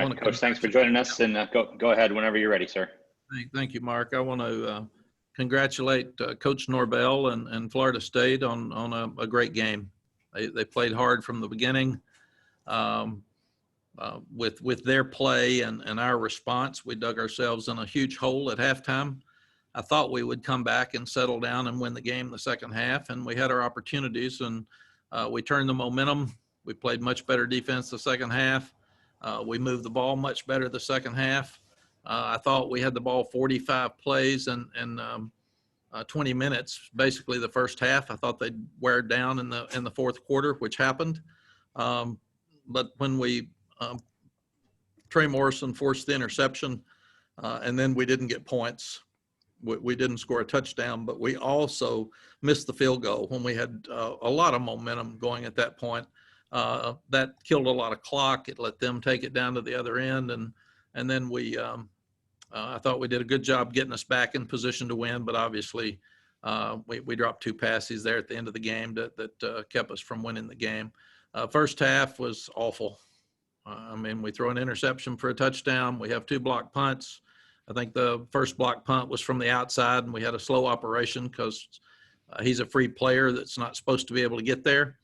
right, Coach, thanks for joining us, and go ahead whenever you're ready, sir. Thank you, Mark. I want to congratulate Coach Norvell and Florida State on a great game. They played hard from the beginning. With their play and our response, we dug ourselves in a huge hole at halftime. I thought we would come back and settle down and win the game the second half, and we had our opportunities, and we turned the momentum. We played much better defense the second half. We moved the ball much better the second half. I thought we had the ball 45 plays and 20 minutes, basically the first half. I thought they'd wear it down in the fourth quarter, which happened. But when Trey Morrison forced the interception, and then we didn't get points. We didn't score a touchdown, but we also missed the field goal when we had a lot of momentum going at that point. That killed a lot of clock. It let them take it down to the other end, and then I thought we did a good job getting us back in position to win, but obviously we dropped 2 passes there at the end of the game that kept us from winning the game. First half was awful. We throw an interception for a touchdown. We have 2 blocked punts. I think the first block punt was from the outside, and we had a slow operation because he's a free player that's not supposed to be able to get there.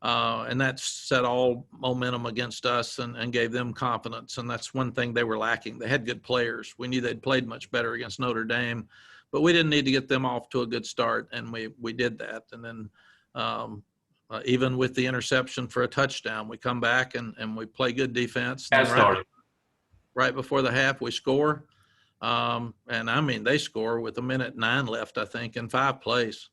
And that set all momentum against us and gave them confidence. And that's one thing they were lacking. They had good players. We knew they'd played much better against Notre Dame, but we didn't need to get them off to a good start, and we did that. And then even with the interception for a touchdown, we come back and we play good defense. Right before the half, we score. And they score with 1:09 left, I think, in 5 plays,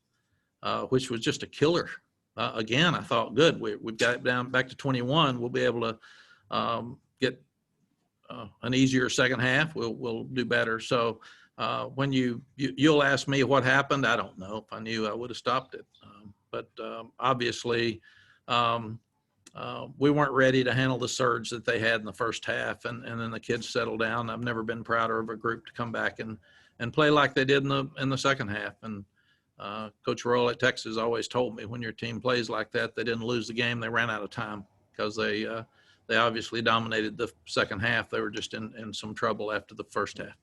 which was just a killer. Again, I thought, good, we've got it down back to 21. We'll be able to get an easier second half. We'll do better. So when you'll ask me what happened, I don't know. If I knew, I would have stopped it. But obviously, we weren't ready to handle the surge that they had in the first half, and then the kids settled down. I've never been prouder of a group to come back and play like they did in the second half. And Coach Royal at Texas always told me, when your team plays like that, they didn't lose the game, they ran out of time, because they obviously dominated the second half. They were just in some trouble after the first half.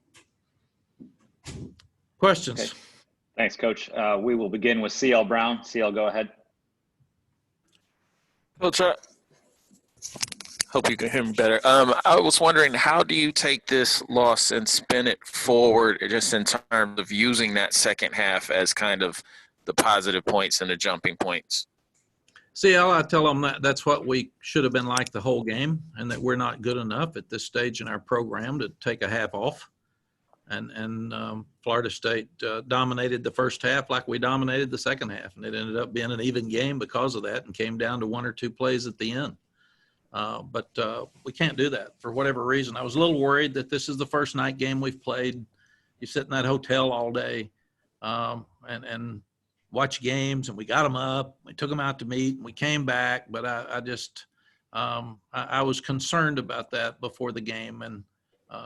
Questions? Okay. Thanks, Coach. We will begin with CL Brown. CL, go ahead. Coach, hope you can hear me better. I was wondering, how do you take this loss and spin it forward, just in terms of using that second half as kind of the positive points and the jumping points? CL, I tell them that's what we should have been like the whole game, and that we're not good enough at this stage in our program to take a half off. And Florida State dominated the first half like we dominated the second half, and it ended up being an even game because of that, and came down to 1 or 2 plays at the end. But we can't do that for whatever reason. I was a little worried that this is the first night game we've played. You sit in that hotel all day and watch games, and we got them up. We took them out to meet, and we came back. But I was concerned about that before the game, and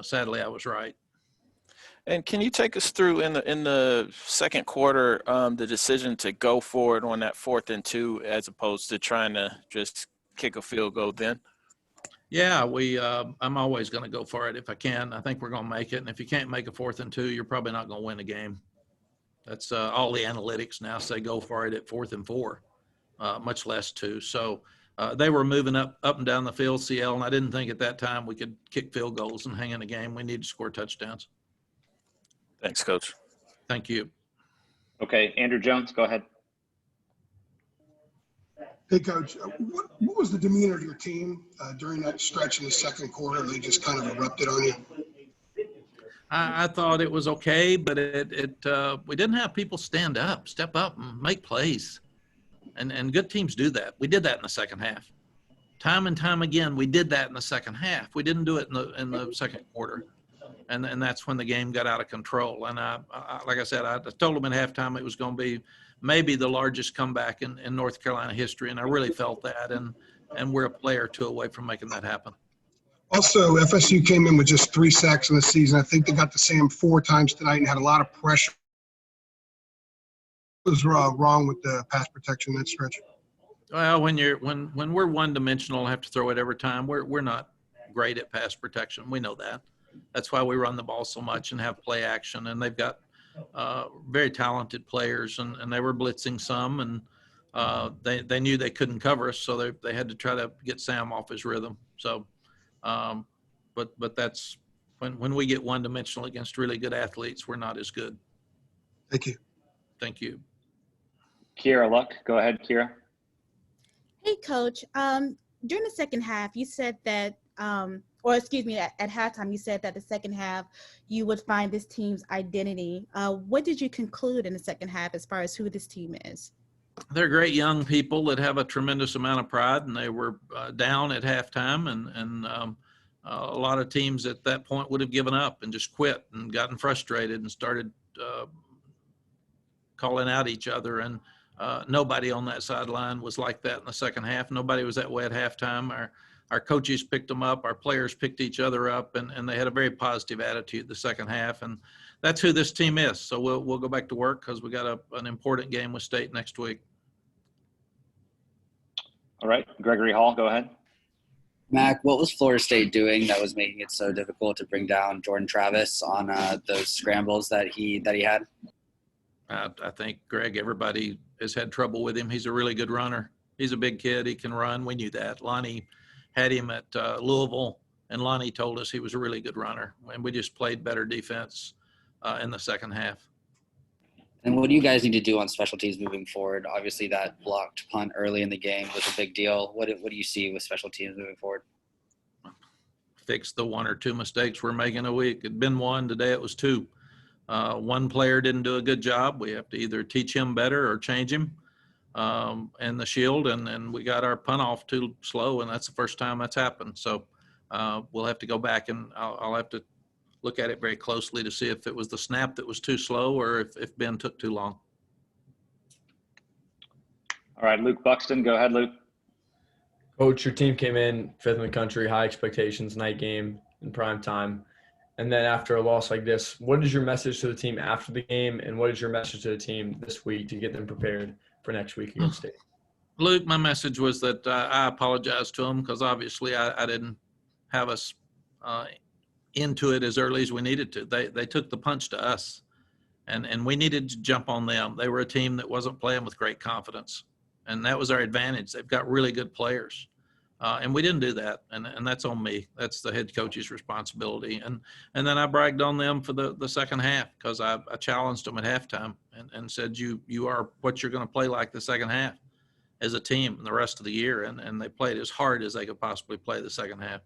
sadly I was right. And can you take us through in the second quarter the decision to go for it on that 4th and 2 as opposed to trying to just kick a field goal then? Yeah, I'm always going to go for it if I can. I think we're going to make it. And if you can't make a 4th and 2, you're probably not going to win a game. That's all the analytics now say go for it at 4th and 4, much less 2. So they were moving up and down the field, CL, and I didn't think at that time we could kick field goals and hang in a game. We need to score touchdowns. Thanks, Coach. Thank you. Okay, Andrew Jones, go ahead. Hey, Coach, what was the demeanor of your team during that stretch in the second quarter? They just kind of erupted on you. I thought it was okay, but we didn't have people step up and make plays. And good teams do that. We did that in the second half. Time and time again, we did that in the second half. We didn't do it in the second quarter. And that's when the game got out of control. And like I said, I told them at halftime it was going to be maybe the largest comeback in North Carolina history. And I really felt that. And we're a play or 2 away from making that happen. Also, FSU came in with just 3 sacks in the season. I think they got to Sam 4 times tonight and had a lot of pressure. What was wrong with the pass protection in that stretch? Well, when we're one-dimensional, have to throw it every time. We're not great at pass protection. We know that. That's why we run the ball so much and have play action. And they've got very talented players, and they were blitzing some, and they knew they couldn't cover us, so they had to try to get Sam off his rhythm. So, but that's when we get one-dimensional against really good athletes, we're not as good. Thank you. Thank you. Kira Luck, go ahead, Kira. Hey, Coach. During the second half, you said that, or excuse me, at halftime, you said that the second half you would find this team's identity. What did you conclude in the second half as far as who this team is? They're great young people that have a tremendous amount of pride, and they were down at halftime, and a lot of teams at that point would have given up and just quit and gotten frustrated and started calling out each other. And nobody on that sideline was like that in the second half. Nobody was that way at halftime. Our coaches picked them up. Our players picked each other up, and they had a very positive attitude the second half. And that's who this team is. So we'll go back to work because we got an important game with State next week. All right, Gregory Hall, go ahead. Mac, what was Florida State doing that was making it so difficult to bring down Jordan Travis on those scrambles that he had? I think, Greg, everybody has had trouble with him. He's a really good runner. He's a big kid. He can run. We knew that. Lonnie had him at Louisville, and Lonnie told us he was a really good runner. And we just played better defense in the second half. And what do you guys need to do on special teams moving forward? Obviously, that blocked punt early in the game was a big deal. What do you see with special teams moving forward? Fix the one or two mistakes we're making a week. It'd been one. Today it was two. One player didn't do a good job. We have to either teach him better or change him. And the shield, and we got our punt off too slow, and that's the first time that's happened. So we'll have to go back, and I'll have to look at it very closely to see if it was the snap that was too slow or if Ben took too long. All right, Luke Buxton, go ahead, Luke. Coach, your team came in 5th in the country, high expectations, night game in prime time. And then after a loss like this, what is your message to the team after the game, and what is your message to the team this week to get them prepared for next week against State? Luke, my message was that I apologize to them because obviously I didn't have us into it as early as we needed to. They took the punch to us, and we needed to jump on them. They were a team that wasn't playing with great confidence, and that was our advantage. They've got really good players, and we didn't do that, and that's on me. That's the head coach's responsibility. And then I bragged on them for the second half because I challenged them at halftime and said, you are what you're going to play like the second half as a team and the rest of the year, and they played as hard as they could possibly play the second half.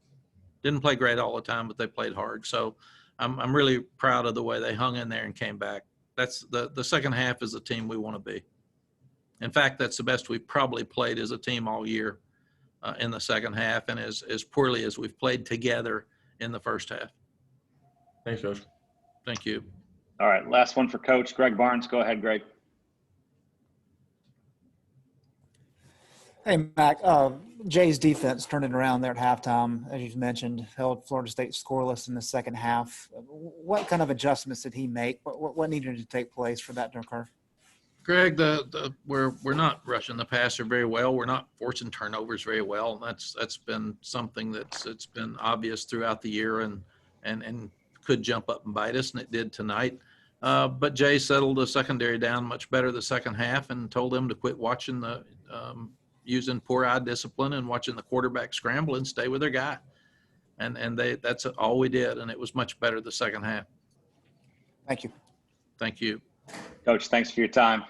Didn't play great all the time, but they played hard. So I'm really proud of the way they hung in there and came back. That's the second half is the team we want to be. In fact, that's the best we've probably played as a team all year in the second half, and as poorly as we've played together in the first half. Thanks, Coach. Thank you. All right, last one for Coach. Greg Barnes, go ahead, Greg. Hey, Mac, Jay's defense turned it around there at halftime, as you've mentioned, held Florida State scoreless in the second half. What kind of adjustments did he make? What needed to take place for that to occur? Greg, we're not rushing the passer very well. We're not forcing turnovers very well. That's been something it's been obvious throughout the year and could jump up and bite us, and it did tonight. But Jay settled the secondary down much better the second half and told them to quit watching using poor eye discipline and watching the quarterback scramble and stay with their guy. And that's all we did, and it was much better the second half. Thank you. Thank you. Coach, thanks for your time.